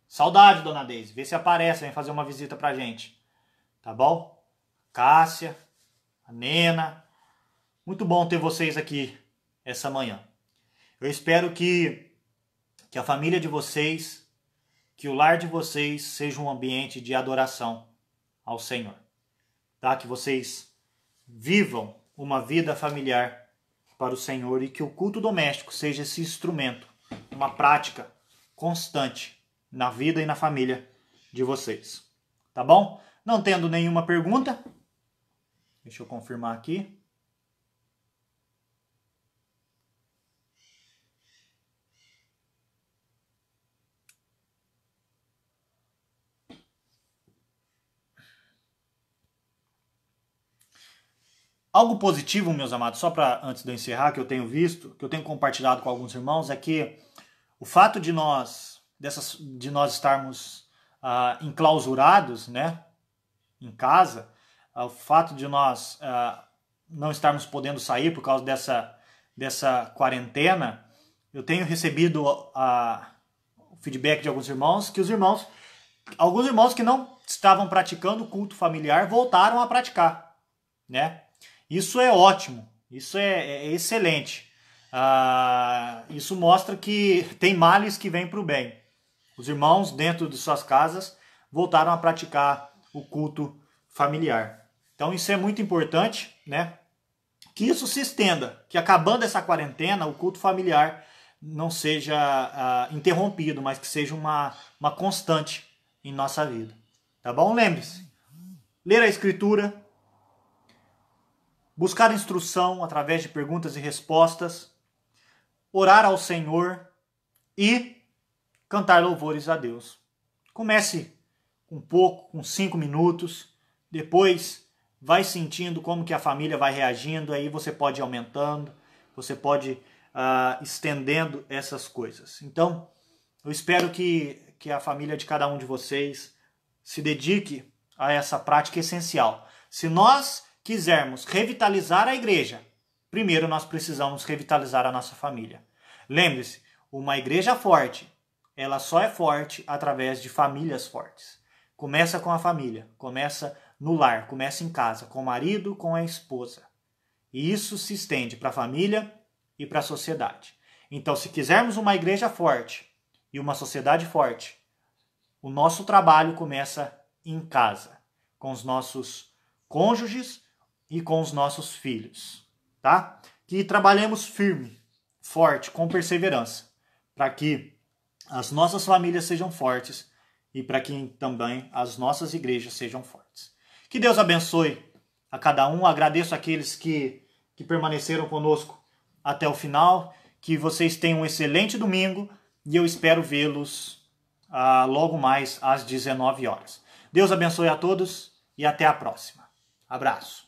Saudade, Dona Deise. Vê se aparece, vem fazer uma visita pra gente. Tá bom? Cássia, a Nena. Muito bom ter vocês aqui essa manhã. Eu espero que a família de vocês, que o lar de vocês seja um ambiente de adoração ao Senhor. Tá? Que vocês vivam uma vida familiar para o Senhor e que o culto doméstico seja esse instrumento, uma prática constante na vida e na família de vocês. Tá bom? Não tendo nenhuma pergunta, deixa eu confirmar aqui. Algo positivo, meus amados, só para antes de eu encerrar, que eu tenho visto, que eu tenho compartilhado com alguns irmãos, é que o fato de nós estarmos enclausurados, né, em casa, o fato de nós não estarmos podendo sair por causa dessa quarentena, eu tenho recebido o feedback de alguns irmãos, que alguns irmãos que não estavam praticando o culto familiar voltaram a praticar, né? Isso é ótimo, isso é excelente. Isso mostra que tem males que vêm para o bem. Os irmãos dentro de suas casas voltaram a praticar o culto familiar. Então isso é muito importante, né? Que isso se estenda, que acabando essa quarentena, o culto familiar não seja interrompido, mas que seja uma constante em nossa vida. Tá bom? Lembre-se, ler a Escritura, buscar instrução através de perguntas e respostas, orar ao Senhor e cantar louvores a Deus. Comece com pouco, com 5 minutos, depois vai sentindo como que a família vai reagindo, aí você pode ir aumentando, você pode estendendo essas coisas. Então, eu espero que a família de cada um de vocês se dedique a essa prática essencial. Se nós quisermos revitalizar a igreja, primeiro nós precisamos revitalizar a nossa família. Lembre-se, uma igreja forte, ela só é forte através de famílias fortes. Começa com a família, começa no lar, começa em casa, com o marido, com a esposa. E isso se estende para a família e para a sociedade. Então, se quisermos uma igreja forte e uma sociedade forte, o nosso trabalho começa em casa, com os nossos cônjuges e com os nossos filhos, tá? Que trabalhemos firme, forte, com perseverança, para que as nossas famílias sejam fortes e para que também as nossas igrejas sejam fortes. Que Deus abençoe a cada um. Agradeço aqueles que permaneceram conosco até o final. Que vocês tenham um excelente domingo e eu espero vê-los logo mais às 19 horas. Deus abençoe a todos e até a próxima. Abraço.